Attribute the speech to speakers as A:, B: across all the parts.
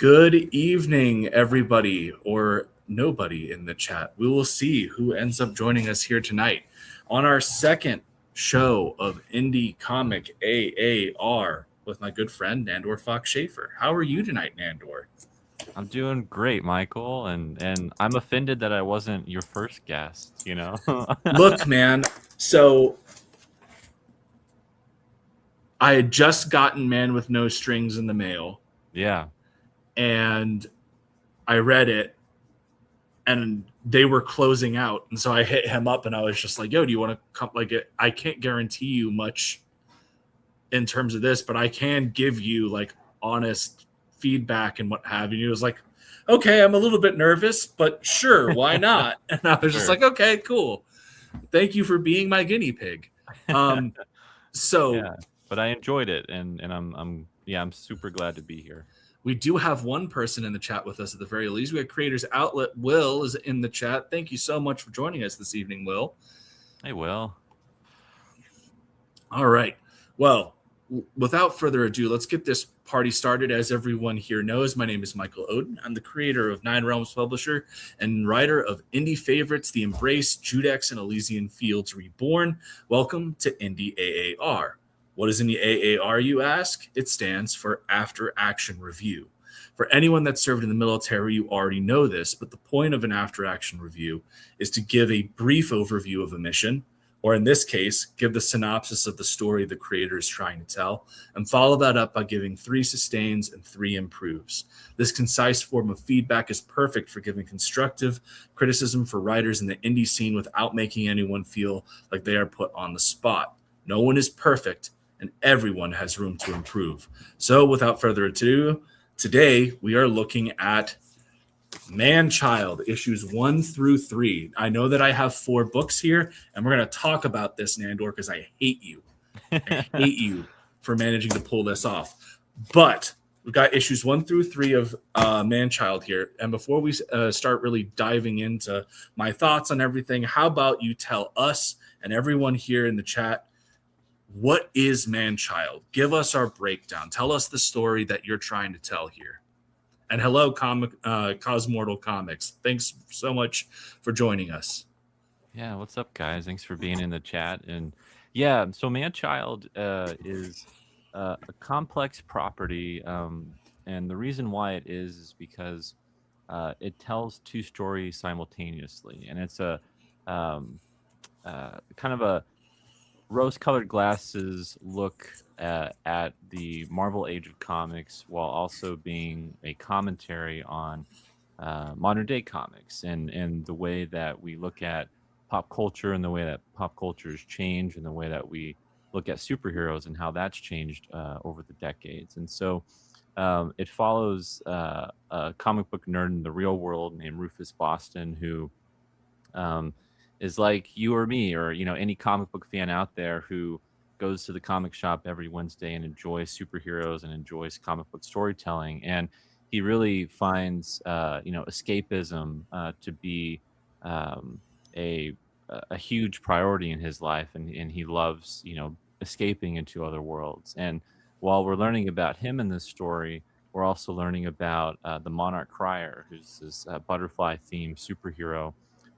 A: Good evening, everybody, or nobody in the chat. We will see who ends up joining us here tonight on our second show of Indie Comic A.A.R. with my good friend Nandor Fox Schafer. How are you tonight, Nandor?
B: I'm doing great, Michael, and I'm offended that I wasn't your first guest,
A: Look, man, so I had just gotten Man with No Strings in the mail,
B: Yeah.
A: and I read it, and they were closing out, and so I hit him up and I was just like, yo, do you want to come? Like, I can't guarantee you much in terms of this, but I can give you like honest feedback and what have you. And he was like, okay, I'm a little bit nervous, but sure, why not? And I was just
B: Sure.
A: like, okay, cool, thank you for being my guinea pig. So
B: Yeah, but I enjoyed it, and I'm super glad to be here.
A: we do have one person in the chat with us at the very least. We have Creators Outlet. Will is in the chat. Thank you so much for joining us this evening, Will.
B: Hey, Will.
A: All right. Well, without further ado, let's get this party started. As everyone here knows, my name is Michael Oden. I'm the creator of Nine Realms Publisher and writer of indie favorites, The Embrace, Judex, and Elysian Fields Reborn. Welcome to Indie A.A.R. What is Indie A.A.R, you ask? It stands for After Action Review. For anyone that served in the military, you already know this, but the point of an after action review is to give a brief overview of a mission, or in this case, give the synopsis of the story the creator is trying to tell, and follow that up by giving 3 sustains and 3 improves. This concise form of feedback is perfect for giving constructive criticism for writers in the indie scene without making anyone feel like they are put on the spot. No one is perfect, and everyone has room to improve. So without further ado, today we are looking at Man-Child, issues 1 through 3. I know that I have 4 books here, and we're going to talk about this, Nandor, because I hate you. I hate you for managing to pull this off. But we've got issues 1 through 3 of Man-Child here. And before we start really diving into my thoughts on everything, how about you tell us and everyone here in the chat, what is Man-Child? Give us our breakdown. Tell us the story that you're trying to tell here. And hello, Cosmortal Comics. Thanks so much for joining us.
B: Yeah, what's up, guys? Thanks for being in the chat. And yeah, so Man-Child is a complex property, and the reason why it is because it tells 2 stories simultaneously, and it's a kind of a rose-colored glasses look at the Marvel Age of Comics, while also being a commentary on modern-day comics and the way that we look at pop culture and the way that pop culture has changed and the way that we look at superheroes and how that's changed over the decades. And so it follows a comic book nerd in the real world named Rufus Boston, who is like you or me, or any comic book fan out there who goes to the comic shop every Wednesday and enjoys superheroes and enjoys comic book storytelling. And he really finds escapism to be a a huge priority in his life, and he loves escaping into other worlds. And while we're learning about him in this story, we're also learning about the Monarch-Crier, who's this butterfly themed superhero,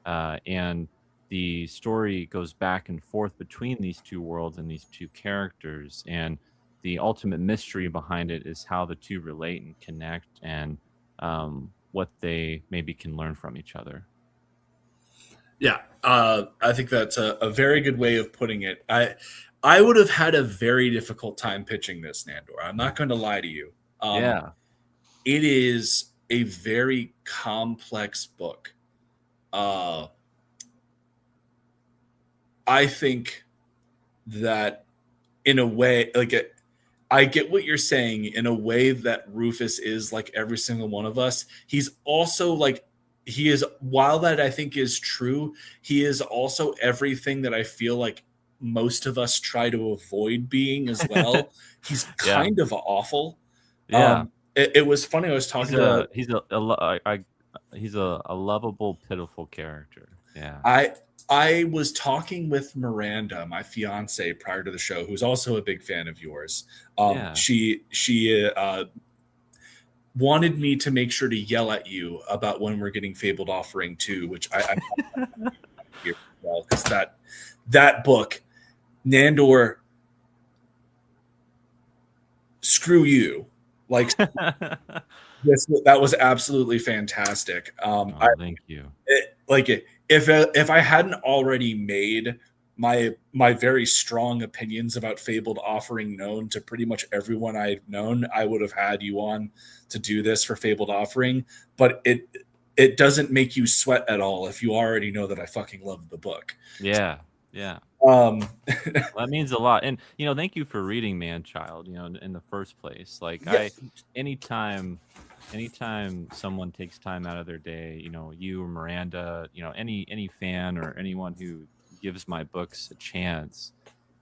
B: and the story goes back and forth between these 2 worlds and these 2 characters. And the ultimate mystery behind it is how the 2 relate and connect, and what they maybe can learn from each other.
A: Yeah, I think that's a very good way of putting it. I would have had a very difficult time pitching this, Nandor. I'm not going to lie to you.
B: Yeah.
A: It is a very complex book. I think that in a way, like I get what you're saying in a way that Rufus is like every single one of us. He's also like, he is, while that I think is true, he is also everything that I feel like most of us try to avoid being as well. He's
B: Yeah.
A: kind of awful.
B: Yeah.
A: It was funny. I was talking to
B: He's a lovable, pitiful character. Yeah.
A: I was talking with Miranda, my fiance, prior to the show, who's also a big fan of yours.
B: Yeah.
A: She wanted me to make sure to yell at you about when we're getting Fabled Offering 2, which I'm here as well, because that book, Nandor, screw you. Like, that was absolutely fantastic.
B: Thank you.
A: If I hadn't already made my very strong opinions about Fabled Offering known to pretty much everyone I've known, I would have had you on to do this for Fabled Offering. But it doesn't make you sweat at all if you already know that I fucking love the book.
B: Yeah.
A: Well,
B: that means a lot. And thank you for reading Man-Child, in the first place. Like,
A: yes.
B: anytime someone takes time out of their day, you or Miranda, any fan or anyone who gives my books a chance,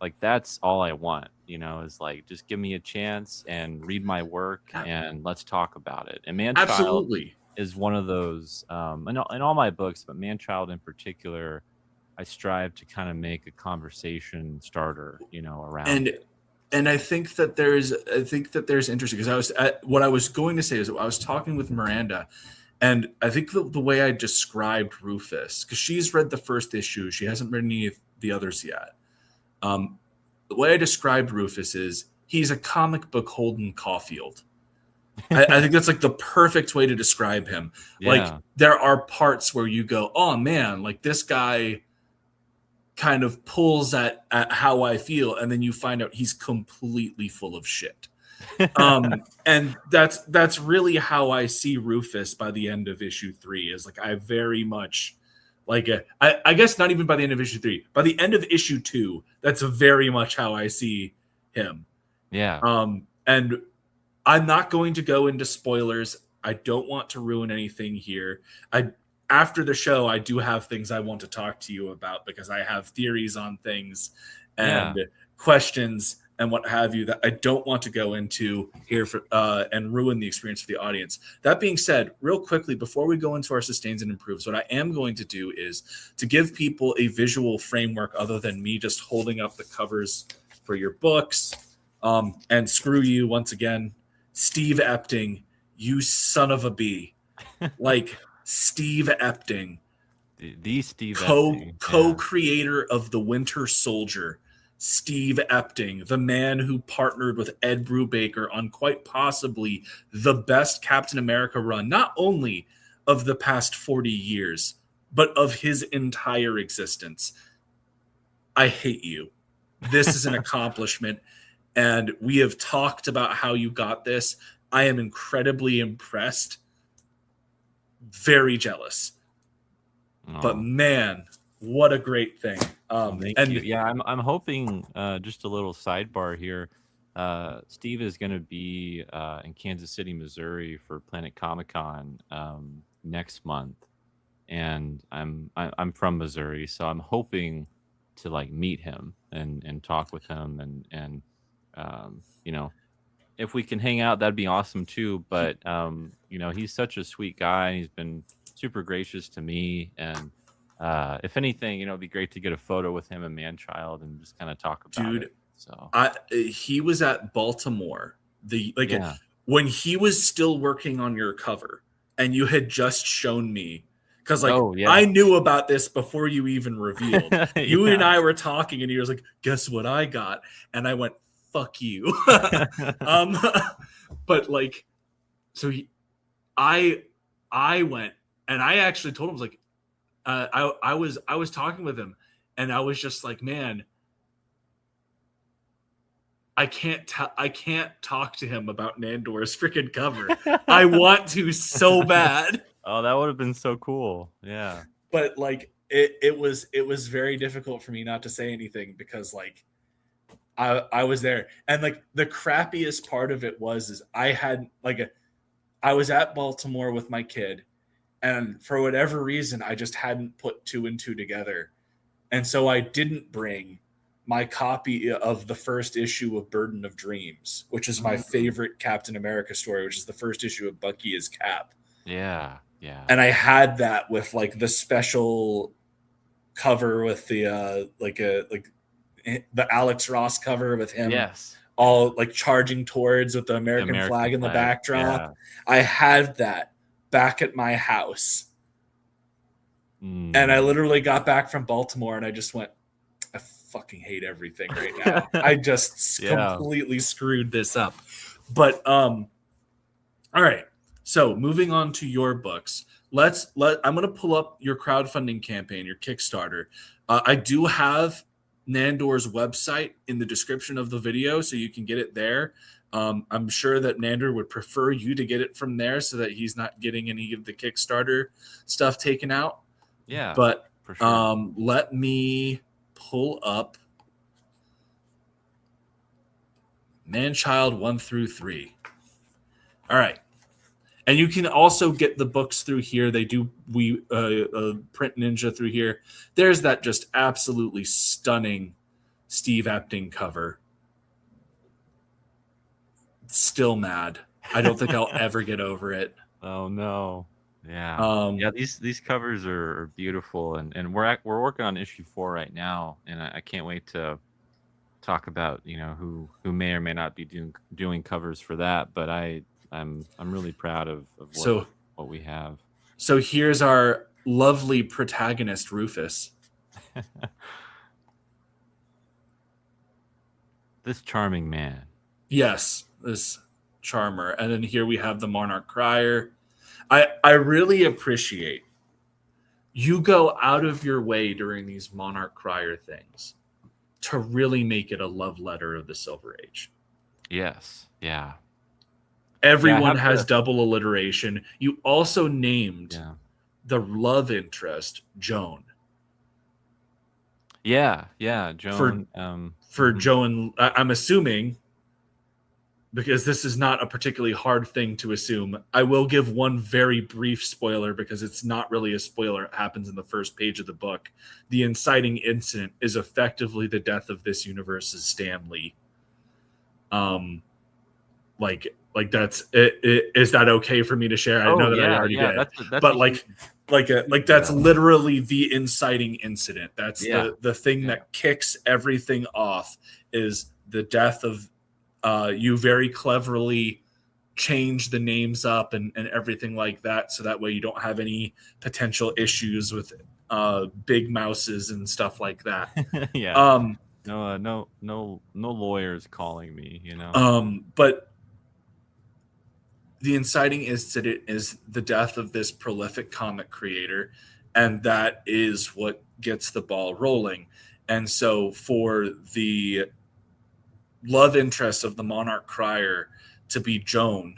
B: like, that's all I want, is like, just give me a chance and read my work and let's talk about it. And Man-Child
A: Absolutely
B: is one of those, in all my books, but Man-Child in particular, I strive to kind of make a conversation starter, around it.
A: And I think that there's interesting, because what I was going to say is I was talking with Miranda, and I think the way I described Rufus, because she's read the first issue, she hasn't read any of the others yet. The way I described Rufus is he's a comic book Holden Caulfield. I think that's like the perfect way to describe him.
B: Yeah.
A: Like, there are parts where you go, oh man, like this guy kind of pulls at how I feel, and then you find out he's completely full of shit. And that's really how I see Rufus by the end of issue 3. Is like, I very much like I guess not even by the end of issue 3, by the end of issue 2, that's very much how I see him.
B: Yeah.
A: And I'm not going to go into spoilers. I don't want to ruin anything here. After the show, I do have things I want to talk to you about, because I have theories on things and questions and what have you that I don't want to go into here and ruin the experience for the audience. That being said, real quickly, before we go into our sustains and improves, what I am going to do is to give people a visual framework other than me just holding up the covers for your books. And screw you once again, Steve Epting, you son of a bee. Like, Steve Epting,
B: the Steve Epting,
A: co-creator of The Winter Soldier. Steve Epting, the man who partnered with Ed Brubaker on quite possibly the best Captain America run, not only of the past 40 years, but of his entire existence. I hate you. This is an accomplishment, and we have talked about how you got this. I am incredibly impressed. Very jealous. But man, what a great thing.
B: Thank you. Yeah, I'm hoping, just a little sidebar here, Steve is going to be in Kansas City, Missouri for Planet Comic-Con next month, and I'm from Missouri, so I'm hoping to like meet him and talk with him, and if we can hang out, that'd be awesome too. But he's such a sweet guy, and he's been super gracious to me. And if anything, it'd be great to get a photo with him and Man-Child and just kind of talk about it. So
A: he was at Baltimore. When he was still working on your cover, and you had just shown me, because I knew about this before you even revealed. You and I were talking, and he was like, "Guess what I got?" And I went, "Fuck you." But like, so I went, and I actually told him, like, I was talking with him, and I was just like, man, I can't talk to him about Nandor's freaking cover. I want to so bad.
B: Oh, that would have been so cool. Yeah.
A: But like, it was very difficult for me not to say anything, because like, I was there, and like the crappiest part of it is I was at Baltimore with my kid, and for whatever reason I just hadn't put 2 and 2 together, and so I didn't bring my copy of the first issue of Burden of Dreams, which is my favorite Captain America story, which is the first issue of Bucky as Cap.
B: Yeah.
A: And I had that with like the special cover with the the Alex Ross cover with him all like charging towards with the American flag in the backdrop.
B: Yeah.
A: I had that back at my house.
B: Mm.
A: And I literally got back from Baltimore and I just went, I fucking hate everything right now. I just completely screwed this up. But all right. So moving on to your books. I'm going to pull up your crowdfunding campaign, your Kickstarter. I do have Nandor's website in the description of the video, so you can get it there. I'm sure that Nandor would prefer you to get it from there so that he's not getting any of the Kickstarter stuff taken out.
B: Yeah,
A: but
B: for sure.
A: Let me pull up Man-Child 1 through 3. All right. And you can also get the books through here. They do Print Ninja through here. There's that just absolutely stunning Steve Epting cover. Still mad. I don't think I'll ever get over it.
B: Oh no. Yeah. Yeah, these covers are beautiful, and we're working on issue 4 right now, and I can't wait to talk about who may or may not be doing covers for that. But I'm really proud of what we have.
A: So here's our lovely protagonist, Rufus.
B: This charming man.
A: Yes, this charmer. And then here we have the Monarch-Crier. I really appreciate you go out of your way during these Monarch-Crier things to really make it a love letter of the Silver Age.
B: Yes. Yeah.
A: Everyone has double alliteration. You also named the love interest, Joan.
B: Yeah, Joan.
A: For Joan, I'm assuming, because this is not a particularly hard thing to assume, I will give one very brief spoiler because it's not really a spoiler. It happens in the first page of the book. The inciting incident is effectively the death of this universe's Stan Lee. Like that's it. Is that okay for me to share? I know that I already did, but that's literally the inciting incident. That's the thing that kicks everything off is the death of. You very cleverly change the names up and everything like that, so that way you don't have any potential issues with big mouses and stuff like that.
B: No lawyers calling me,
A: But the inciting incident is the death of this prolific comic creator, and that is what gets the ball rolling. And so for the love interest of the Monarch-Crier to be Joan,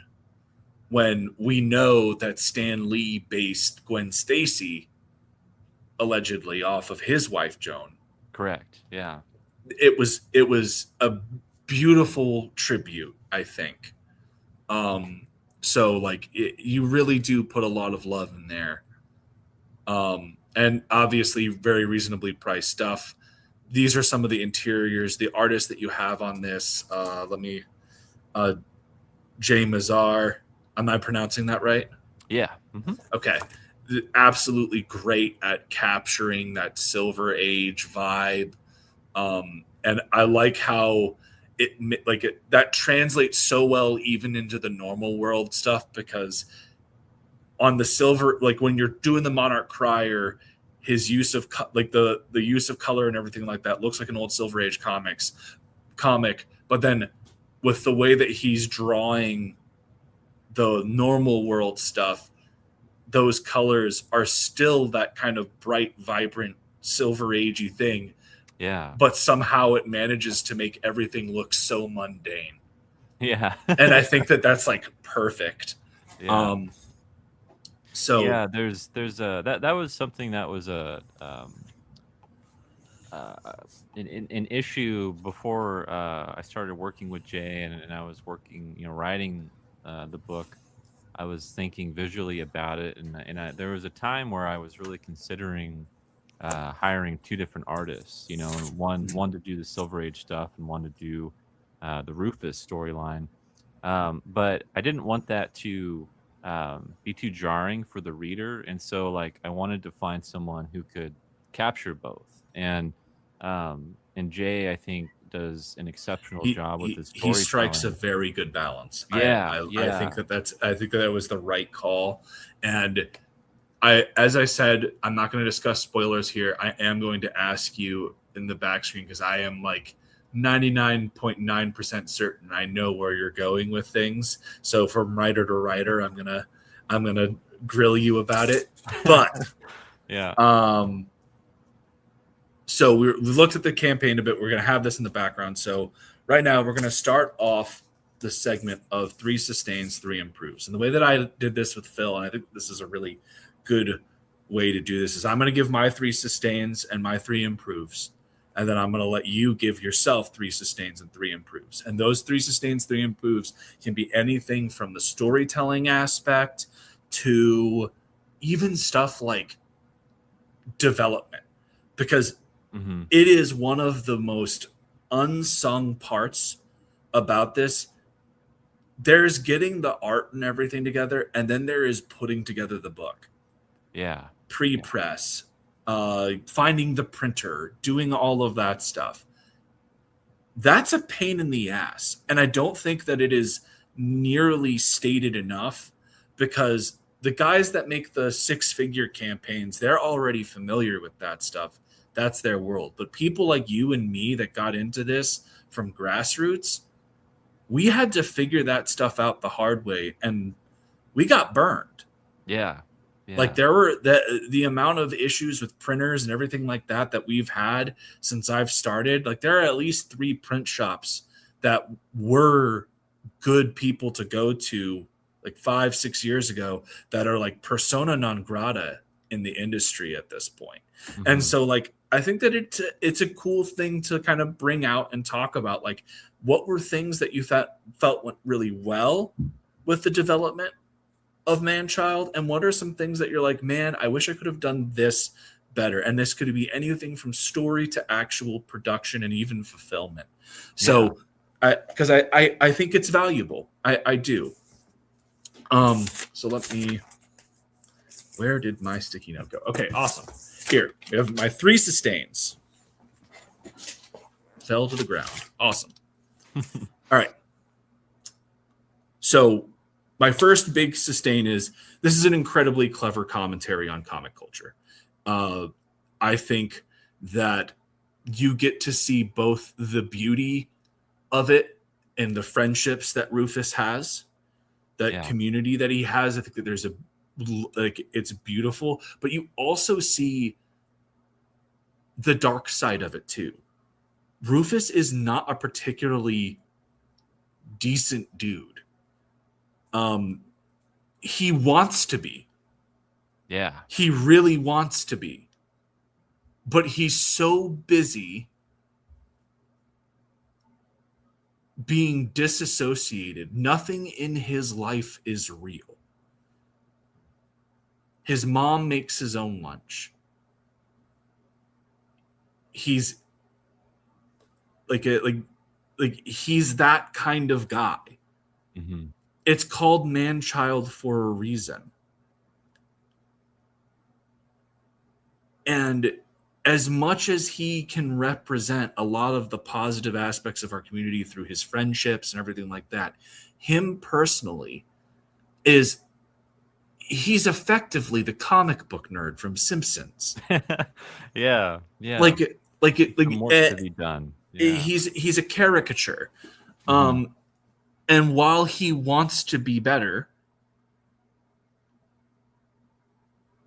A: when we know that Stan Lee based Gwen Stacy allegedly off of his wife Joan.
B: Correct. Yeah.
A: It was a beautiful tribute, I think. So like you really do put a lot of love in there. And obviously very reasonably priced stuff. These are some of the interiors, the artists that you have on this. Jay Mazar. Am I pronouncing that right?
B: Yeah. Mm-hmm.
A: Okay. Absolutely great at capturing that Silver Age vibe. And I like how that translates so well even into the normal world stuff, because on the silver, like when you're doing the Monarch-Crier, his use of the use of color and everything like that looks like an old Silver Age comic, but then with the way that he's drawing the normal world stuff, those colors are still that kind of bright, vibrant Silver Agey thing.
B: Yeah.
A: But somehow it manages to make everything look so mundane.
B: Yeah.
A: And I think that that's like perfect.
B: Yeah.
A: So
B: yeah, there's that was something that was an issue before I started working with Jay, and I was working, writing the book. I was thinking visually about it, and there was a time where I was really considering hiring two different artists, one to do the Silver Age stuff and one to do the Rufus storyline. But I didn't want that to be too jarring for the reader, and so I wanted to find someone who could capture both. And Jay, I think, does an exceptional
A: he
B: job with
A: he,
B: his
A: he strikes a
B: storytelling.
A: very good balance.
B: Yeah,
A: I think
B: yeah,
A: that was the right call. And as I said, I'm not going to discuss spoilers here. I am going to ask you in the back screen because I am like 99.9% certain I know where you're going with things. So from writer to writer, I'm gonna grill you about it. But
B: yeah,
A: so we looked at the campaign a bit. We're going to have this in the background. So right now we're going to start off the segment of 3 sustains, 3 improves. And the way that I did this with Phil, and I think this is a really good way to do this, is I'm going to give my 3 sustains and my 3 improves. And then I'm going to let you give yourself 3 sustains and 3 improves. And those 3 sustains, 3 improves can be anything from the storytelling aspect to even stuff like development. Because
B: mm-hmm.
A: it is one of the most unsung parts about this. There's getting the art and everything together, and then there is putting together the book.
B: Yeah.
A: Pre-press, finding the printer, doing all of that stuff. That's a pain in the ass. And I don't think that it is nearly stated enough, because the guys that make the 6-figure campaigns, they're already familiar with that stuff. That's their world. But people like you and me that got into this from grassroots, we had to figure that stuff out the hard way, and we got burned.
B: Yeah.
A: Like there were the amount of issues with printers and everything like that we've had since I've started. Like there are at least 3 print shops that were good people to go to like 5-6 years ago that are like persona non grata in the industry at this point.
B: Mm-hmm.
A: And so like I think that it's a cool thing to kind of bring out and talk about, like what were things that you felt went really well with the development of Man-Child, and what are some things that you're like, man, I wish I could have done this better. And this could be anything from story to actual production and even fulfillment. So because I think it's valuable. I do. So let me, where did my sticky note go? Okay, awesome. Here, we have my 3 sustains. Fell to the ground. Awesome. All right. So my first big sustain is, this is an incredibly clever commentary on comic culture. I think that you get to see both the beauty of it and the friendships that Rufus has, that community that he has. I think that there's it's beautiful, but you also see the dark side of it too. Rufus is not a particularly decent dude. He wants to be.
B: Yeah.
A: He really wants to be. But he's so busy being disassociated. Nothing in his life is real. His mom makes his own lunch. He's like he's that kind of guy.
B: Mm-hmm.
A: It's called Man-Child for a reason. And as much as he can represent a lot of the positive aspects of our community through his friendships and everything like that, him personally he's effectively the comic book nerd from Simpsons.
B: Yeah.
A: Like
B: more to be done. Yeah.
A: He's a caricature.
B: Mm-hmm.
A: And while he wants to be better,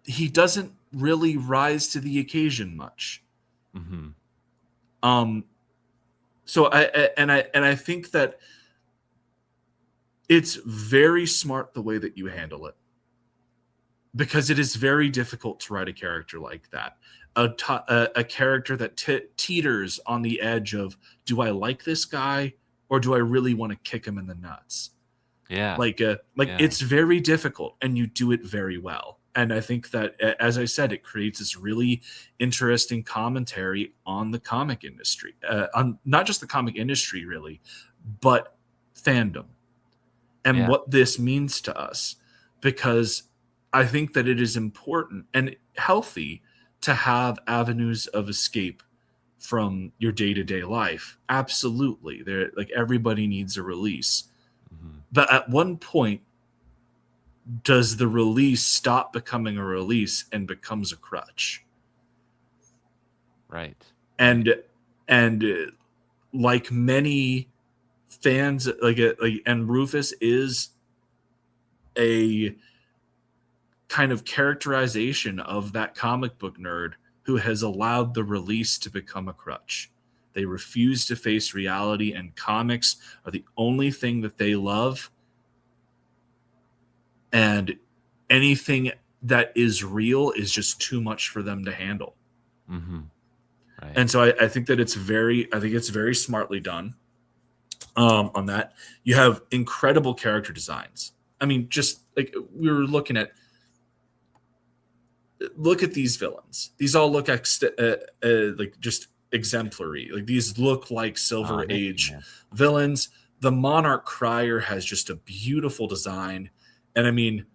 A: he doesn't really rise to the occasion much.
B: Mm-hmm.
A: So I think that it's very smart the way that you handle it, because it is very difficult to write a character like that, a character that teeters on the edge of, do I like this guy or do I really want to kick him in the nuts?
B: Yeah.
A: It's very difficult, and you do it very well. And I think that, as I said, it creates this really interesting commentary on the comic industry, on not just the comic industry, really, but fandom and what this means to us. Because I think that it is important and healthy to have avenues of escape from your day-to-day life. Absolutely. There, like, everybody needs a release.
B: Mm-hmm.
A: But at one point, does the release stop becoming a release and becomes a crutch?
B: Right.
A: And like many fans, and Rufus is a kind of characterization of that comic book nerd who has allowed the release to become a crutch. They refuse to face reality, and comics are the only thing that they love. And anything that is real is just too much for them to handle.
B: Mm-hmm. Right.
A: And so I think that it's very smartly done. On that, you have incredible character designs. I mean, just like we were looking at, look at these villains. These all look like just exemplary. Like, these look like Silver Age villains. The Monarch-Crier has just a beautiful design, and I mean,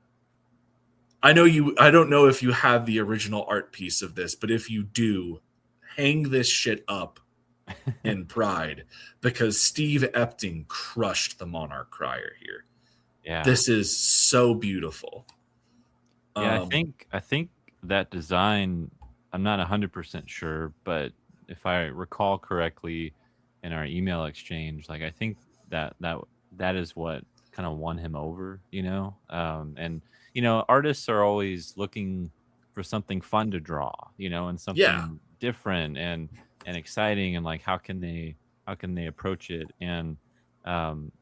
A: I don't know if you have the original art piece of this, but if you do, hang this shit up in pride, because Steve Epting crushed the Monarch-Crier here.
B: Yeah.
A: This is so beautiful.
B: Yeah, I think that design, I'm not 100% sure, but if I recall correctly in our email exchange, like, I think that is what kind of won him over, you know? And artists are always looking for something fun to draw, and
A: Yeah.
B: something different and exciting, and like how can they approach it? And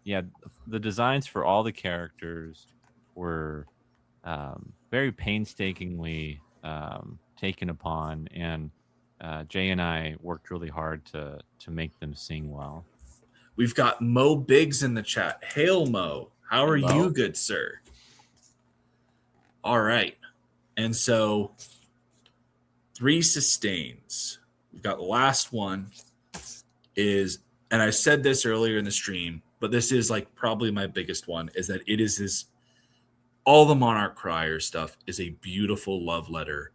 B: yeah, the designs for all the characters were very painstakingly taken upon, and Jay and I worked really hard to make them sing well.
A: We've got Mo Biggs in the chat. Hail, Mo. How are
B: Hello.
A: you, good sir? All right. And so 3 sustains. We've got the last one is, and I said this earlier in the stream, but this is like probably my biggest one, is that it is this, all the Monarch-Crier stuff is a beautiful love letter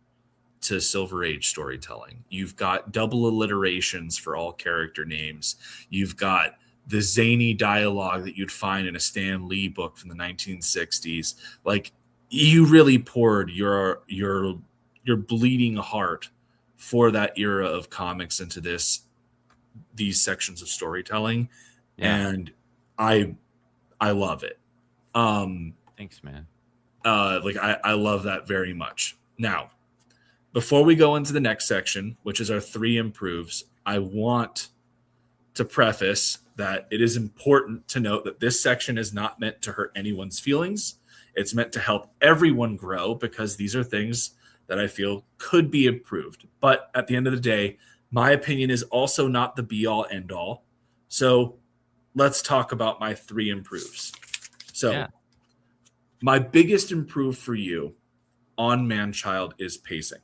A: to Silver Age storytelling. You've got double alliterations for all character names. You've got the zany dialogue that you'd find in a Stan Lee book from the 1960s. Like, you really poured your bleeding heart for that era of comics into these sections of storytelling.
B: Yeah.
A: And I love it.
B: Thanks, man.
A: I love that very much. Now, before we go into the next section, which is our 3 improves, I want to preface that it is important to note that this section is not meant to hurt anyone's feelings. It's meant to help everyone grow, because these are things that I feel could be improved. But at the end of the day, my opinion is also not the be-all, end-all. So let's talk about my 3 improves. So
B: Yeah.
A: my biggest improve for you on Man-Child is pacing.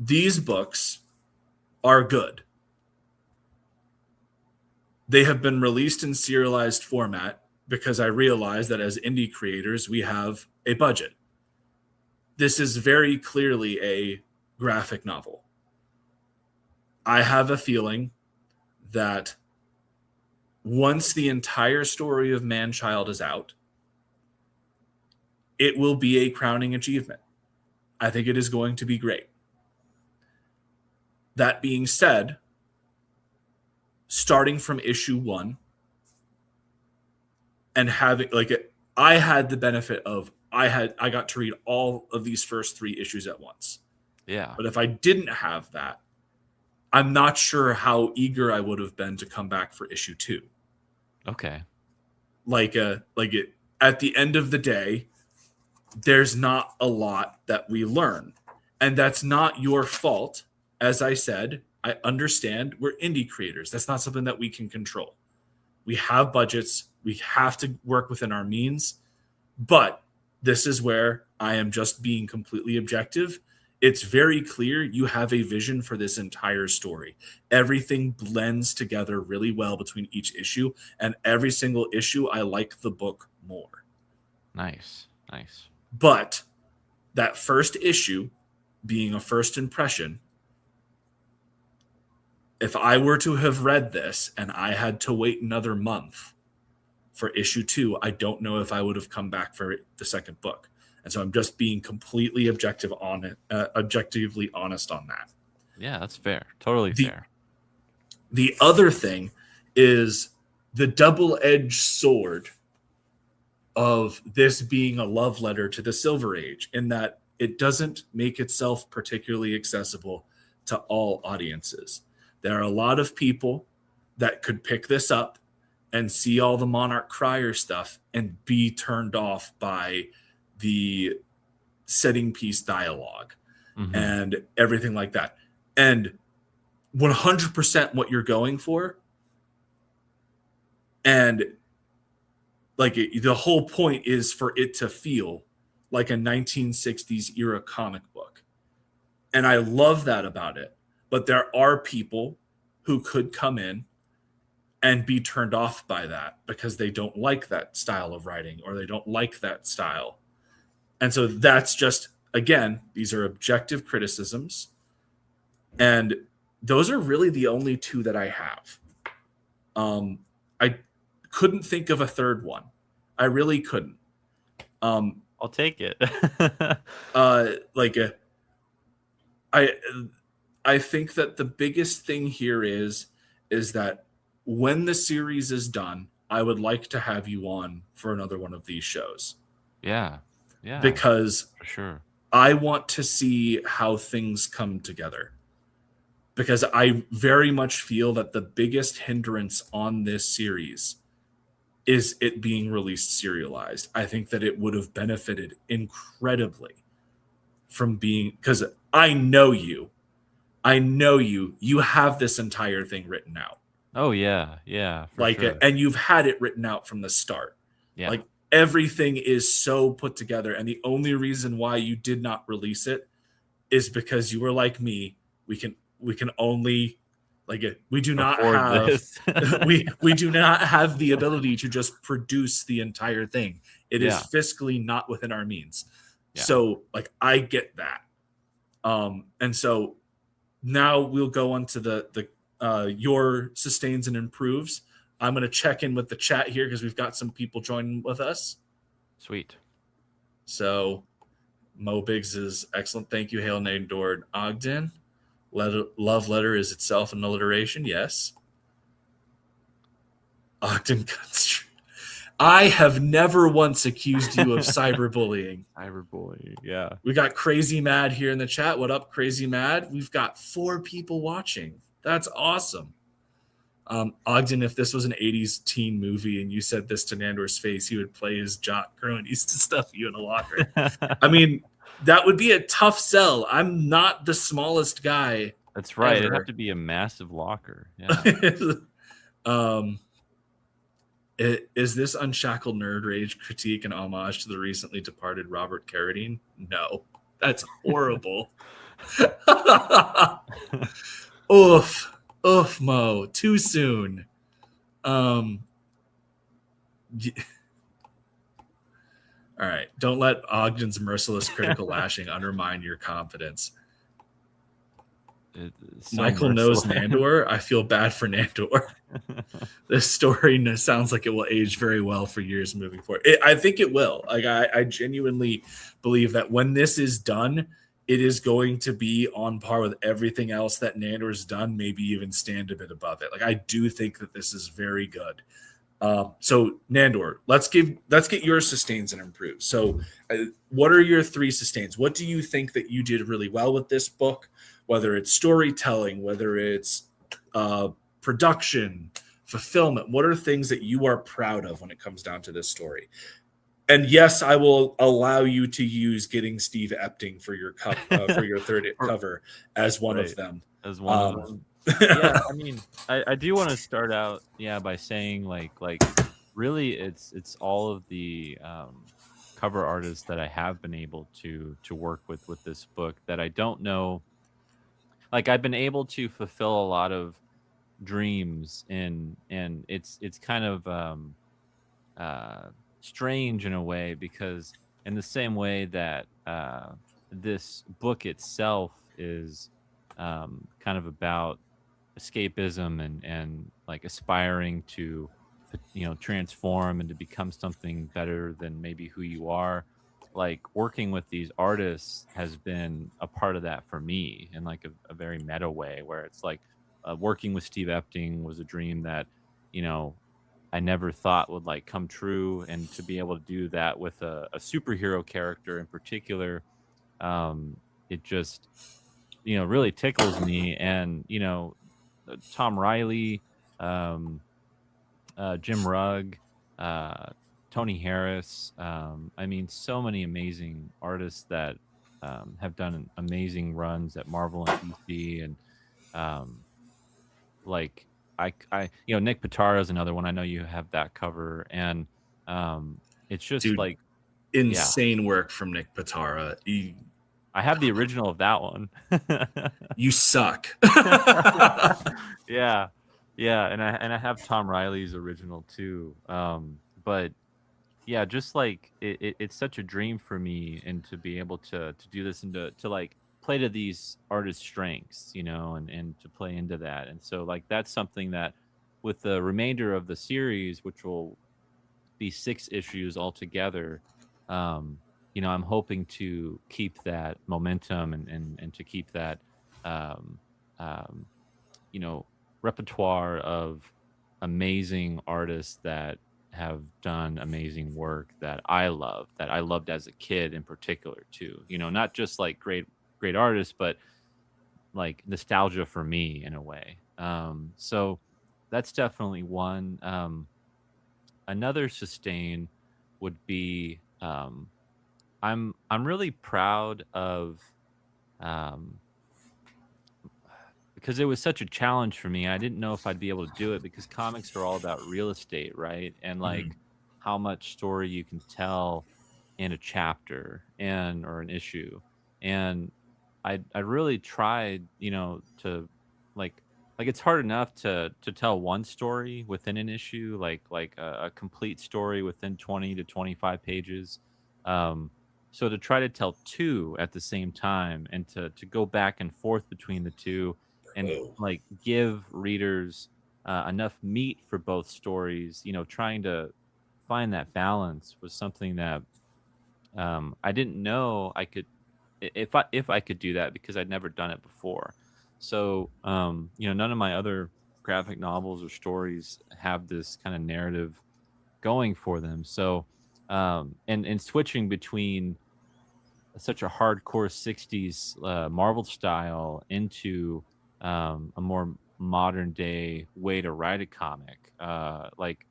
A: These books are good. They have been released in serialized format because I realize that as indie creators, we have a budget. This is very clearly a graphic novel. I have a feeling that once the entire story of Man-Child is out, it will be a crowning achievement. I think it is going to be great. That being said, starting from issue 1 and having, like, I had the benefit of I got to read all of these first 3 issues at once.
B: Yeah.
A: But if I didn't have that, I'm not sure how eager I would have been to come back for issue 2.
B: Okay.
A: At the end of the day, there's not a lot that we learn. And that's not your fault. As I said, I understand we're indie creators. That's not something that we can control. We have budgets. We have to work within our means. But this is where I am just being completely objective. It's very clear you have a vision for this entire story. Everything blends together really well between each issue, and every single issue, I like the book more.
B: Nice. Nice.
A: But that first issue, being a first impression, if I were to have read this and I had to wait another month for issue 2, I don't know if I would have come back for the second book. And so I'm just being completely objectively honest on that.
B: Yeah, that's fair. Totally fair.
A: The other thing is the double-edged sword of this being a love letter to the Silver Age, in that it doesn't make itself particularly accessible to all audiences. There are a lot of people that could pick this up and see all the Monarch-Crier stuff and be turned off by the setting piece dialogue and everything like that. And 100% what you're going for. And like the whole point is for it to feel like a 1960s era comic book. And I love that about it. But there are people who could come in and be turned off by that because they don't like that style of writing or they don't like that style. And so that's just, again, these are objective criticisms. And those are really the only two that I have. I couldn't think of a third one. I really couldn't.
B: I'll take it.
A: I think that the biggest thing here is that when the series is done, I would like to have you on for another one of these shows.
B: Yeah.
A: Because
B: for sure.
A: I want to see how things come together. Because I very much feel that the biggest hindrance on this series is it being released serialized. I think that it would have benefited incredibly from being, because I know you have this entire thing written out.
B: Oh yeah, for sure.
A: And you've had it written out from the start.
B: Yeah.
A: Like everything is so put together, and the only reason why you did not release it is because you were like me. We can only we do not have we do not have the ability to just produce the entire thing. It is fiscally not within our means. Yeah. So I get that. And so now we'll go on to the your sustains and improves. I'm going to check in with the chat here because we've got some people joining with us.
B: Sweet.
A: So Mo Biggs is excellent. Thank you, Hail Nandor Ogden. Love letter is itself an alliteration. Yes. Ogden Gunstreet. I have never once accused you of cyberbullying.
B: Cyberbullying, yeah.
A: We got Crazy Mad here in the chat. What up, Crazy Mad? We've got 4 people watching. That's awesome. Ogden, if this was an 80s teen movie and you said this to Nandor's face, he would play his jock cronies to stuff you in a locker. I mean, that would be a tough sell. I'm not the smallest guy.
B: That's right.
A: Ever.
B: It'd have to be a massive locker. Yeah.
A: Is this Unshackled Nerd Rage critique an homage to the recently departed Robert Carradine? No. That's horrible. Oof. Oof, Mo. Too soon. All right. Don't let Ogden's merciless critical lashing undermine your confidence. Michael knows Nandor. I feel bad for Nandor. This story sounds like it will age very well for years moving forward. I think it will. I genuinely believe that when this is done, it is going to be on par with everything else that Nandor's done, maybe even stand a bit above it. I do think that this is very good. So Nandor, let's get your sustains and improves. So what are your 3 sustains? What do you think that you did really well with this book? Whether it's storytelling, whether it's production, fulfillment, what are things that you are proud of when it comes down to this story? And yes, I will allow you to use getting Steve Epting for your for your third cover as one of them.
B: As one of them. Yeah, I mean, I do want to start out, by saying like really it's all of the cover artists that I have been able to work with this book that I don't know. I've been able to fulfill a lot of dreams and it's kind of strange in a way, because in the same way that this book itself is kind of about escapism and like aspiring to transform and to become something better than maybe who you are. Like working with these artists has been a part of that for me in like a very meta way, where it's like working with Steve Epting was a dream that you know I never thought would like come true, and to be able to do that with a superhero character in particular, it just really tickles me. And Tom Riley, um, Jim Rugg, uh, Tony Harris. I mean, so many amazing artists that have done amazing runs at Marvel and DC, and um, like Nick Pitara is another one. I know you have that cover, and it's just
A: Dude,
B: like, yeah,
A: insane work from Nick Pitara.
B: I have the original of that one.
A: You suck.
B: Yeah, yeah, and I have Tom Riley's original too. But yeah, just like it's such a dream for me, and to be able to do this and to like play to these artists' strengths, and to play into that. And so like that's something that with the remainder of the series, which will be 6 issues altogether, um, I'm hoping to keep that momentum and to keep that um, um, you know, repertoire of amazing artists that have done amazing work that I love, that I loved as a kid in particular too. Not just like great artists, but like nostalgia for me in a way. So that's definitely one. Another sustain would be I'm really proud of um because it was such a challenge for me. I didn't know if I'd be able to do it because comics are all about real estate, right? And
A: Mhm.
B: like how much story you can tell in a chapter and or an issue. And I really tried, to like it's hard enough to tell one story within an issue, like a complete story within 20 to 25 pages. Um so to try to tell two at the same time and to go back and forth between the two and
A: Oh,
B: like give readers enough meat for both stories, trying to find that balance was something that I didn't know I could if I could do that because I'd never done it before. So none of my other graphic novels or stories have this kind of narrative going for them. So and switching between such a hardcore 60s Marvel style into a more modern day way to write a comic. Like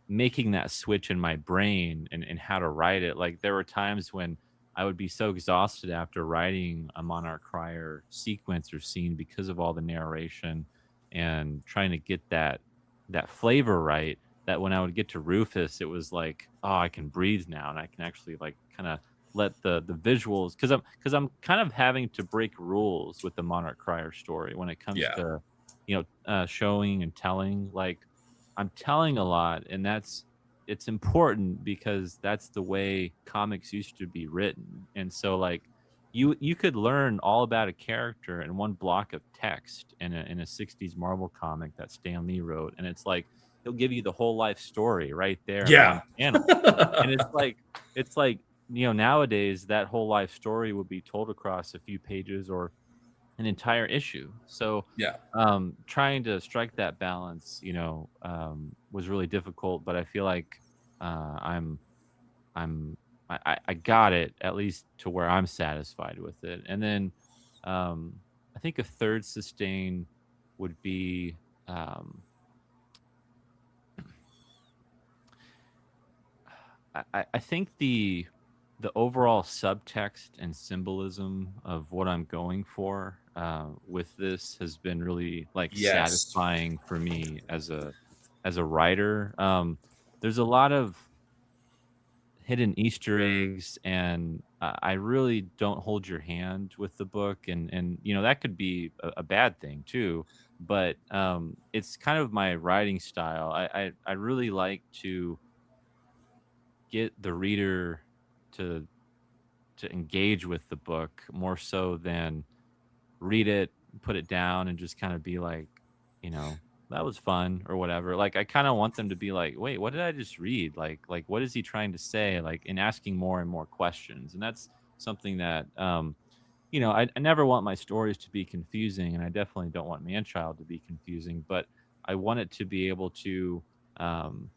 B: making that switch in my brain and how to write it. Like there were times when I would be so exhausted after writing a Monarch-Crier sequence or scene because of all the narration and trying to get that flavor right, that when I would get to Rufus, it was like, oh, I can breathe now and I can actually like kind of let the visuals, because I'm kind of having to break rules with the Monarch-Crier story when it comes
A: yeah.
B: to showing and telling. Like I'm telling a lot, and it's important because that's the way comics used to be written. And so like you could learn all about a character in one block of text in a 60s Marvel comic that Stan Lee wrote, and it's like he'll give you the whole life story right there in
A: Yeah.
B: one panel. And it's like nowadays that whole life story would be told across a few pages or an entire issue. So
A: Yeah.
B: trying to strike that balance, was really difficult, but I feel like I'm I got it at least to where I'm satisfied with it. And then I think a third sustain would be um, I think the overall subtext and symbolism of what I'm going for with this has been really like
A: Yes.
B: satisfying for me as a writer. There's a lot of hidden Easter eggs, and I really don't hold your hand with the book, and that could be a bad thing too. But it's kind of my writing style. I really like to get the reader to to engage with the book more so than read it, put it down, and just kind of be like, you know, that was fun or whatever. Like I kind of want them to be like, wait, what did I just read? Like what is he trying to say? Like, and asking more and more questions. And that's something that I never want my stories to be confusing, and I definitely don't want Manchild to be confusing, but I want it to be able to um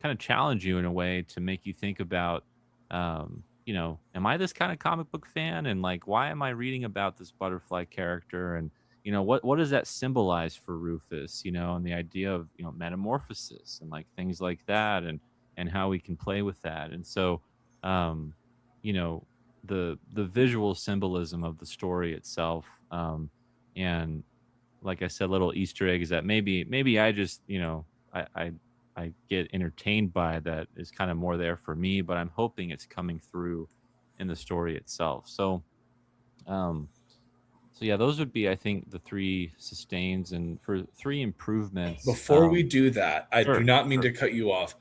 B: kind of challenge you in a way to make you think about, am I this kind of comic book fan? And like, why am I reading about this butterfly character? And, what does that symbolize for Rufus, and the idea of, metamorphosis and like things like that and how we can play with that. And so, um, you know, the visual symbolism of the story itself, and like I said, little Easter eggs that maybe I just, I get entertained by that is kind of more there for me, but I'm hoping it's coming through in the story itself. Um, so yeah, those would be, I think, the three sustains, and for three improvements.
A: Before we do that, I do
B: Sure,
A: not mean
B: sure.
A: to cut you off.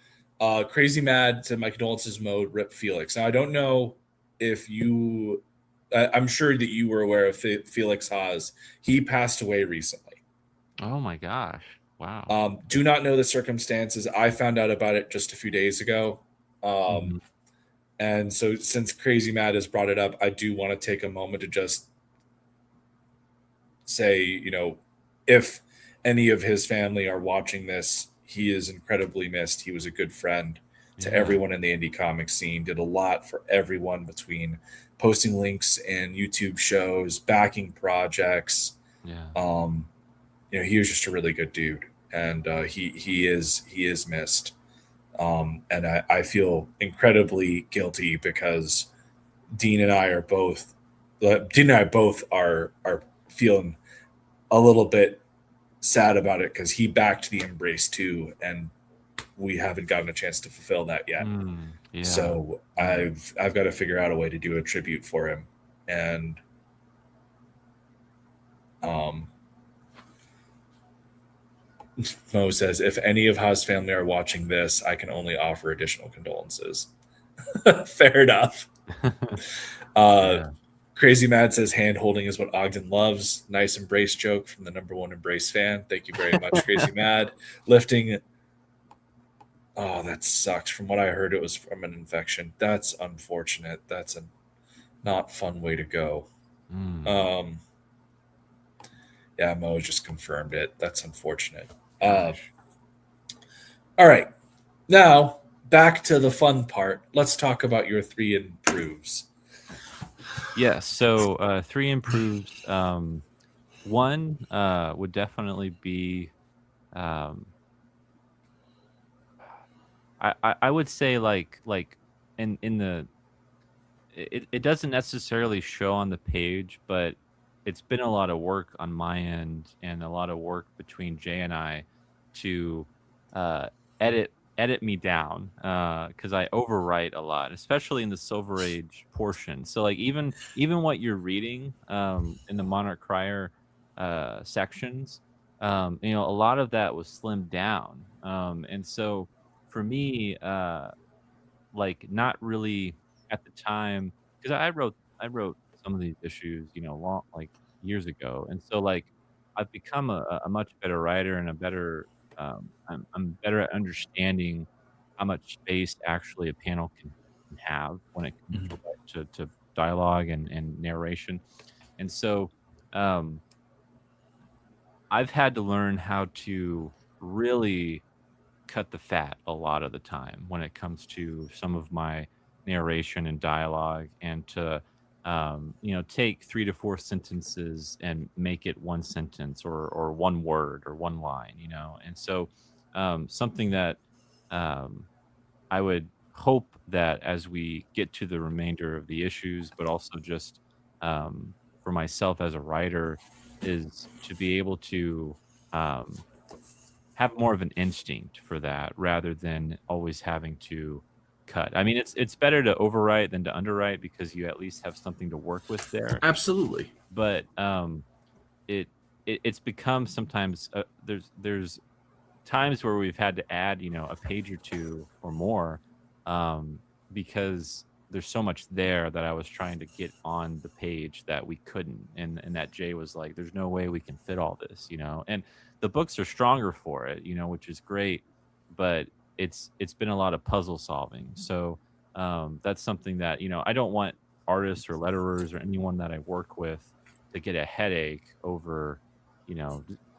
A: Crazy Mad said, my condolences, mode, rip Felix. Now, I don't know if you, I'm sure that you were aware of Felix Haas. He passed away recently.
B: Oh my gosh. Wow.
A: Do not know the circumstances. I found out about it just a few days ago.
B: Mhm.
A: And so since Crazy Mad has brought it up, I do want to take a moment to just say, if any of his family are watching this, he is incredibly missed. He was a good friend to
B: Yeah.
A: everyone in the indie comic scene, did a lot for everyone between posting links and YouTube shows, backing projects.
B: Yeah.
A: He was just a really good dude, and he is missed. And I feel incredibly guilty because Dean and I are both Dean and I both are feeling a little bit sad about it because he backed the Embrace too, and we haven't gotten a chance to fulfill that yet.
B: Yeah.
A: So I've got to figure out a way to do a tribute for him, and Mo says, if any of Ha's family are watching this, I can only offer additional condolences. Fair enough.
B: Yeah.
A: Crazy Mad says, hand holding is what Ogden loves. Nice Embrace joke from the number one Embrace fan. Thank you very much, Crazy Mad. Lifting. Oh, that sucks. From what I heard, it was from an infection. That's unfortunate. That's a not fun way to go.
B: Mm.
A: Yeah, Mo just confirmed it. That's unfortunate.
B: Gosh.
A: All right. Now, back to the fun part. Let's talk about your three improves.
B: Yeah. So three improves. One would definitely be. Um, I would say like in the it doesn't necessarily show on the page, but it's been a lot of work on my end and a lot of work between Jay and I to uh, edit me down because I overwrite a lot, especially in the Silver Age portion. So like even what you're reading in the Monarch-Crier sections, a lot of that was slimmed down, and so for me, like not really at the time because I wrote some of these issues, long like years ago, and so like I've become a much better writer and a better I'm better at understanding how much space actually a panel can have when it comes to dialogue and narration, and so um, I've had to learn how to really cut the fat a lot of the time when it comes to some of my narration and dialogue, and to take 3 to 4 sentences and make it one sentence or one word or one line, and so something that um, I would hope that as we get to the remainder of the issues, but also just for myself as a writer, is to be able to um, have more of an instinct for that rather than always having to cut. I mean, it's better to overwrite than to underwrite because you at least have something to work with there.
A: Absolutely.
B: But it, it's become sometimes there's times where we've had to add a page or two or more, um, because there's so much there that I was trying to get on the page that we couldn't, and that Jay was like, there's no way we can fit all this, and the books are stronger for it, which is great, but it's been a lot of puzzle solving. So that's something that, I don't want artists or letterers or anyone that I work with to get a headache over,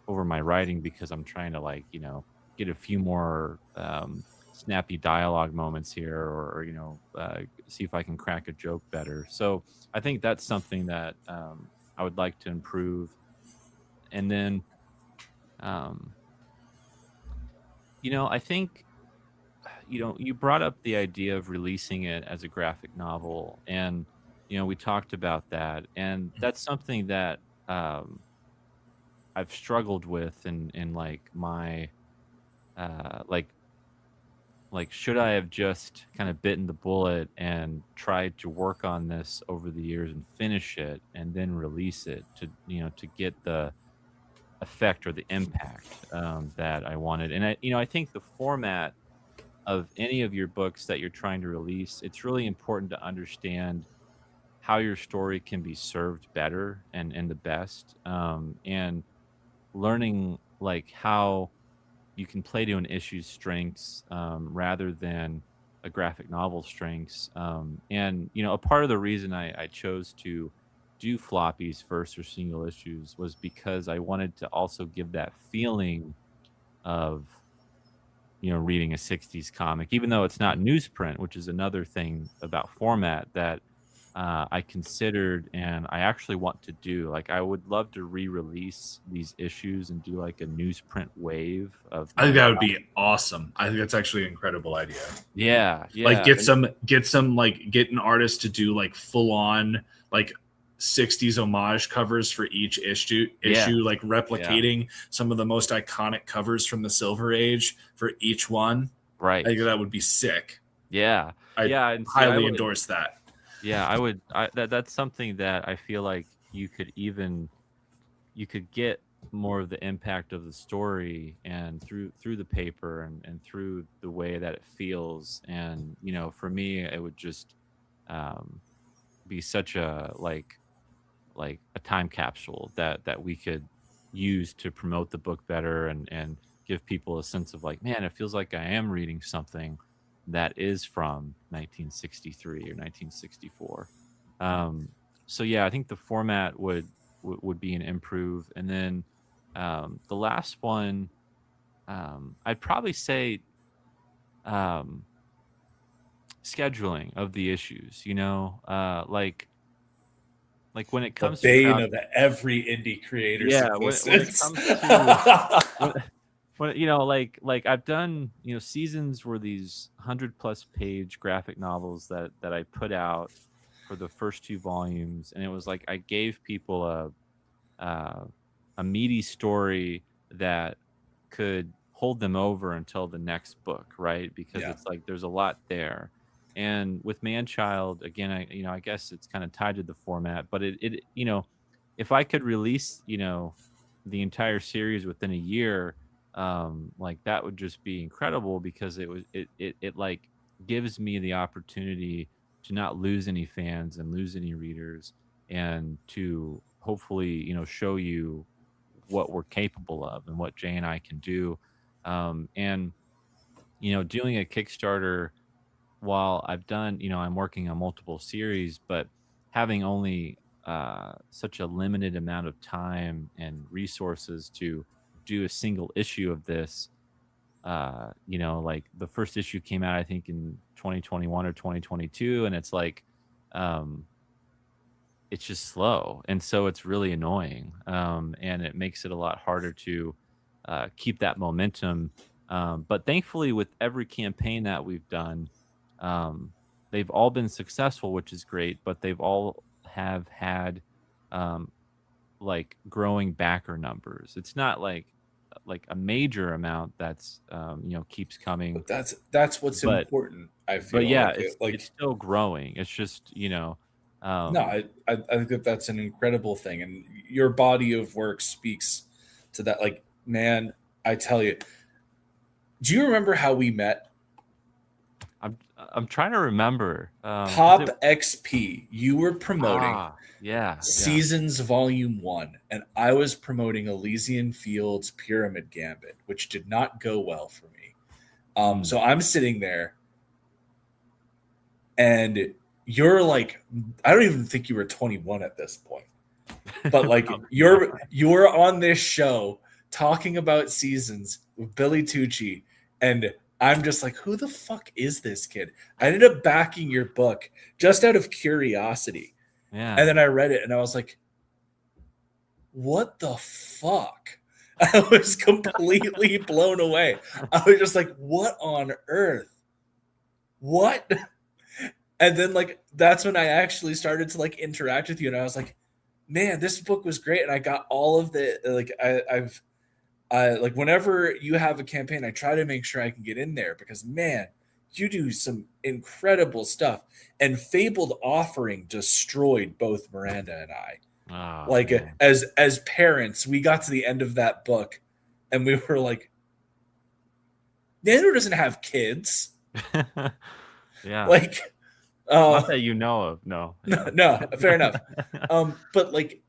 B: over my writing, because I'm trying to, like, get a few more snappy dialogue moments here, or see if I can crack a joke better. So I think that's something that I would like to improve. And then um, I think you brought up the idea of releasing it as a graphic novel, and we talked about that, and that's something that I've struggled with in like my like should I have just kind of bitten the bullet and tried to work on this over the years and finish it and then release it to to get the effect or the impact that I wanted. And I think the format of any of your books that you're trying to release, it's really important to understand how your story can be served better and the best, and learning like how you can play to an issue's strengths, rather than a graphic novel strengths. And a part of the reason I chose to do floppies first, or single issues, was because I wanted to also give that feeling of reading a 60s comic, even though it's not newsprint, which is another thing about format that I considered and I actually want to do. Like, I would love to re-release these issues and do like a newsprint wave of
A: I think
B: maybe.
A: that would be awesome. I think that's actually an incredible idea.
B: Yeah,
A: Like,
B: yeah.
A: get an artist to do like full on like 60s homage covers for each issue,
B: Yeah.
A: like replicating some of the most iconic covers from the Silver Age for each one.
B: Right.
A: I think that would be sick.
B: Yeah.
A: I
B: Yeah. And see,
A: highly endorse that.
B: yeah, I would, that's something that I feel like you could get more of the impact of the story, and through the paper, and through the way that it feels. And for me, it would just um, be such a like a time capsule that we could use to promote the book better, and give people a sense of like, man, it feels like I am reading something that is from 1963 or 1964. um, so yeah, I think the format would be an improve. And then the last one, I'd probably say um, scheduling of the issues, like when it
A: The
B: comes to
A: bane of every indie creator's
B: yeah, when it
A: existence.
B: comes to when like I've done seasons where these 100+ page graphic novels that I put out for the first 2 volumes, and it was like I gave people uh, a meaty story that could hold them over until the next book, right? Because
A: Yeah.
B: it's like there's a lot there. And with Manchild, again, I guess it's kind of tied to the format, but it if I could release, the entire series within a year, like that would just be incredible, because it like gives me the opportunity to not lose any fans and lose any readers, and to hopefully show you what we're capable of and what Jay and I can do. And doing a Kickstarter, while I've done, I'm working on multiple series, but having only such a limited amount of time and resources to do a single issue of this, like the first issue came out, I think, in 2021 or 2022, and it's like, um, it's just slow, and so it's really annoying, and it makes it a lot harder to keep that momentum. But thankfully, with every campaign that we've done, um, they've all been successful, which is great. But they've all have had um, like growing backer numbers. It's not like a major amount that's keeps coming,
A: But that's what's
B: but
A: important. I
B: but
A: feel
B: yeah,
A: like
B: it's still growing. It's just
A: no,
B: um,
A: I think that's an incredible thing, and your body of work speaks to that. Like, man, I tell you, do you remember how we met?
B: I'm trying to remember.
A: Pop XP, you were promoting
B: yeah.
A: Seasons Volume 1, and I was promoting Elysian Fields Pyramid Gambit, which did not go well for me. So I'm sitting there, and you're like, I don't even think you were 21 at this point, but like you're on this show talking about Seasons with Billy Tucci, and I'm just like, who the fuck is this kid? I ended up backing your book just out of curiosity.
B: Yeah.
A: And then I read it and I was like, what the fuck? I was completely blown away. I was just like, what on earth? What? And then like that's when I actually started to like interact with you, and I was like, man, this book was great. And I got all of the like I like whenever you have a campaign, I try to make sure I can get in there because man, you do some incredible stuff. And Fabled Offering destroyed both Miranda and I. Like
B: man.
A: as parents, we got to the end of that book and we were like, Nandor doesn't have kids.
B: Yeah.
A: Like
B: not that you know of, no.
A: No, fair enough. But like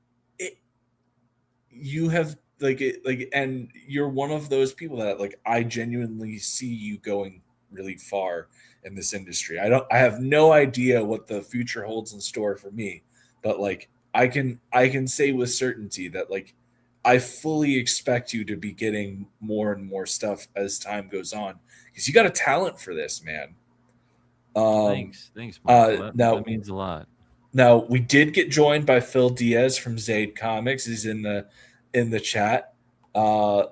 A: you have and you're one of those people that like I genuinely see you going really far in this industry. I have no idea what the future holds in store for me, but like I can say with certainty that like I fully expect you to be getting more and more stuff as time goes on because you got a talent for this, man.
B: Thanks, Michael. That means a lot.
A: Now we did get joined by Phil Diaz from Zaid Comics. He's in the chat. I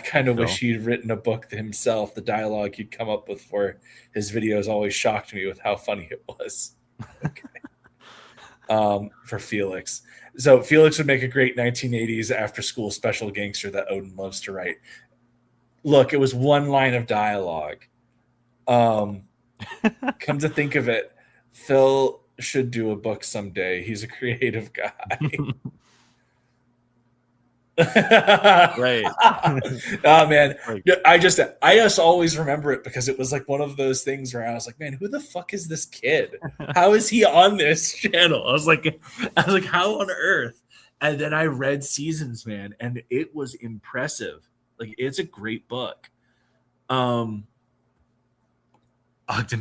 A: kind of wish he'd written a book himself. The dialogue he'd come up with for his videos always shocked me with how funny it was. Okay. For Felix. So Felix would make a great 1980s after-school special gangster that Odin loves to write. Look, it was one line of dialogue. Come to think of it, Phil should do a book someday. He's a creative guy.
B: Right.
A: Oh man, I just always remember it because it was like one of those things where I was like, man, who the fuck is this kid? How is he on this channel? I was like, how on earth? And then I read Seasons, man, and it was impressive. Like it's a great book. Ogden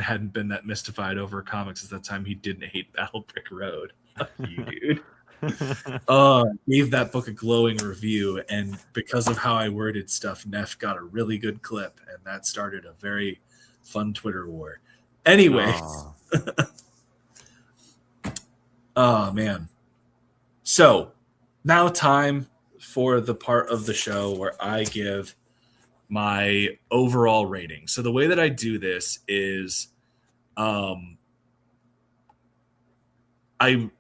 A: hadn't been that mystified over comics at that time. He didn't hate Battle Brick Road. Fuck you, dude. Gave that book a glowing review, and because of how I worded stuff, Neff got a really good clip, and that started a very fun Twitter war. Anyway, oh man. So now time for the part of the show where I give my overall rating. So the way that I do this is I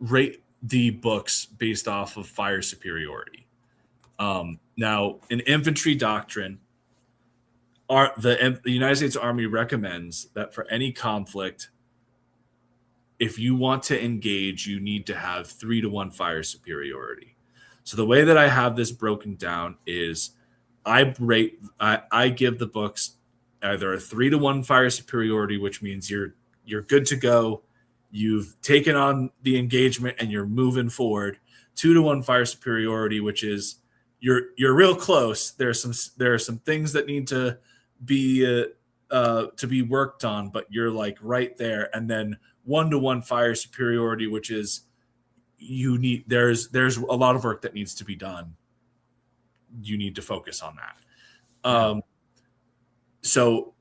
A: rate the books based off of fire superiority. Now, in Infantry doctrine, the United States Army recommends that for any conflict, if you want to engage, you need to have 3-to-1 fire superiority. So the way that I have this broken down is I give the books either a 3-to-1 fire superiority, which means you're good to go. You've taken on the engagement and you're moving forward. 2-to-1 fire superiority, which is you're real close. There are some things that need to be worked on, but you're like right there. And then 1-to-1 fire superiority, which is there's a lot of work that needs to be done. You need to focus on that. So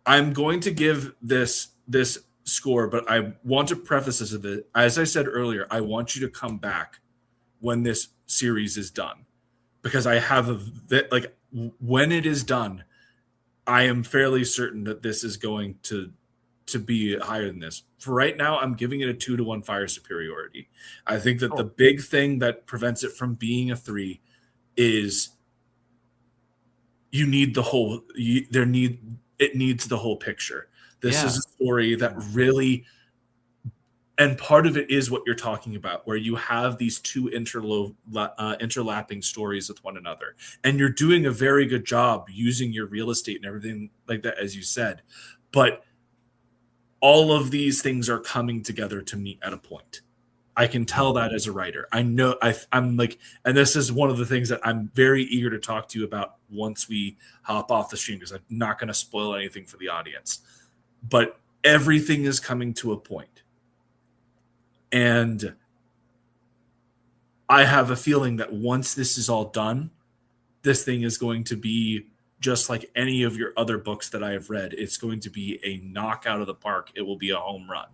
A: I'm going to give this score, but I want to preface this with it. As I said earlier, I want you to come back when this series is done, because I have when it is done, I am fairly certain that this is going to be higher than this. For right now, I'm giving it a 2-to-1 fire superiority. I think that the big thing that prevents it from being a 3 is it needs the whole picture. This is a story that really And part of it is what you're talking about, where you have these two interlapping stories with one another. And you're doing a very good job using your real estate and everything like that, as you said. But all of these things are coming together to meet at a point. I can tell that as a writer. I know I'm like, and this is one of the things that I'm very eager to talk to you about once we hop off the stream, because I'm not going to spoil anything for the audience. But everything is coming to a point. And I have a feeling that once this is all done, this thing is going to be just like any of your other books that I have read. It's going to be a knockout of the park. It will be a home run.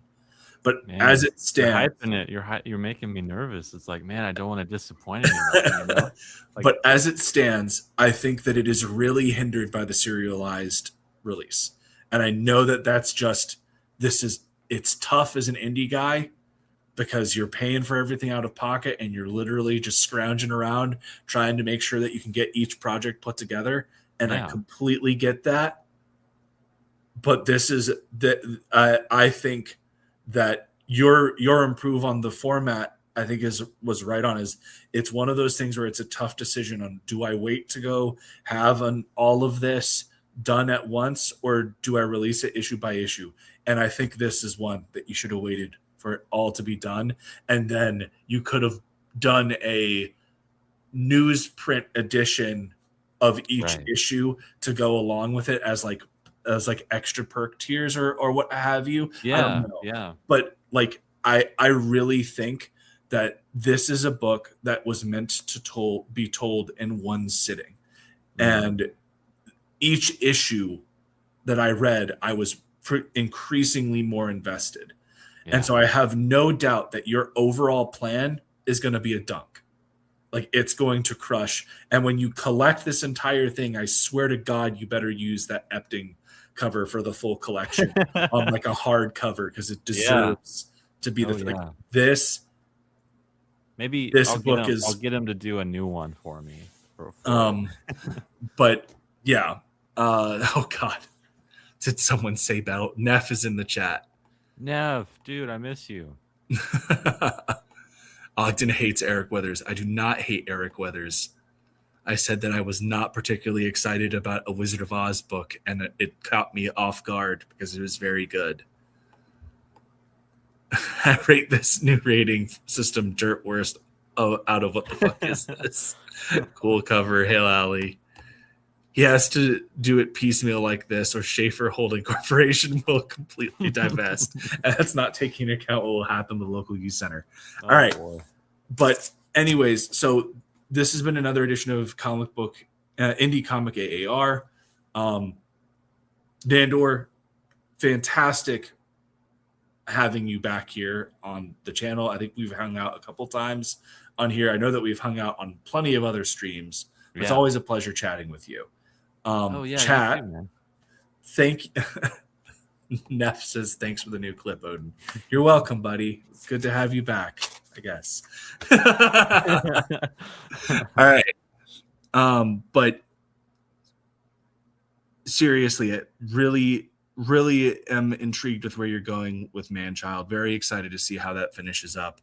A: But
B: Man,
A: as it stands,
B: you're hyping it. You're making me nervous. It's like, man, I don't want to disappoint anyone. You know? Like,
A: but as it stands, I think that it is really hindered by the serialized release. And I know that that's just, it's tough as an indie guy, because you're paying for everything out of pocket and you're literally just scrounging around trying to make sure that you can get each project put together. And I completely get that. But this is that I think that your improve on the format, I think was right on. Is it's one of those things where it's a tough decision on, do I wait to go have all of this done at once, or do I release it issue by issue? And I think this is one that you should have waited for it all to be done, and then you could have done a newsprint edition of each issue to go along with it as extra perk tiers or what have you. I don't know.
B: Yeah.
A: But like I really think that this is a book that was meant to be told in one sitting. And each issue that I read, I was increasingly more invested. And so I have no doubt that your overall plan is going to be a dunk. Like, it's going to crush. And when you collect this entire thing, I swear to God, you better use that Epting cover for the full collection on like a hard cover, because it deserves to be this.
B: Maybe
A: this book is.
B: I'll get him to do a new one for me.
A: But yeah. Oh God. Did someone say battle? Neff is in the chat.
B: Neff, dude, I miss you.
A: Ogden hates Eric Weathers. I do not hate Eric Weathers. I said that I was not particularly excited about a Wizard of Oz book, and it caught me off guard because it was very good. I rate this new rating system dirt worst out of what the fuck is this? Cool cover. Hail Alley. He has to do it piecemeal like this, or Schafer Holding Corporation will completely divest. And that's not taking into account what will happen with the local youth center. All right. Boy. But anyways, so this has been another edition of Indie Comic A.A.R. Nandor, fantastic having you back here on the channel. I think we've hung out a couple times on here. I know that we've hung out on plenty of other streams. It's always a pleasure chatting with you. Chat. Too, man. Thank Neff says thanks for the new clip, Odin. You're welcome, buddy. It's good to have you back, I guess. All right. But seriously, I really am intrigued with where you're going with Man-Child. Very excited to see how that finishes up.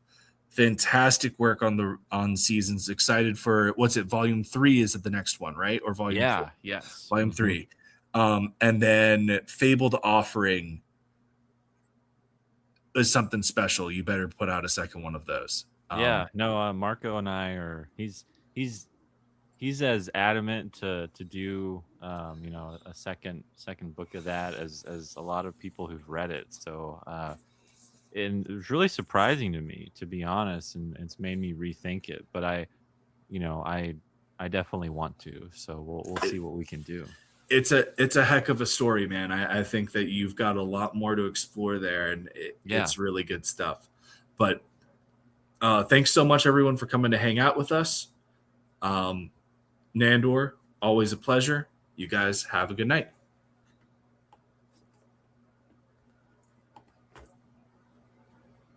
A: Fantastic work on seasons. Excited for what's it? Volume 3 is it the next one, right? Or volume 4?
B: Yes.
A: Volume 3. And then Fabled Offering is something special. You better put out a second one of those.
B: Marco and I are. He's as adamant to do a second book of that as a lot of people who've read it. So. And it was really surprising to me, to be honest, and it's made me rethink it. But I definitely want to. So we'll see what we can do.
A: It's a heck of a story, man. I think that you've got a lot more to explore there, and it's really good stuff. But thanks so much, everyone, for coming to hang out with us. Nandor, always a pleasure. You guys have a good night.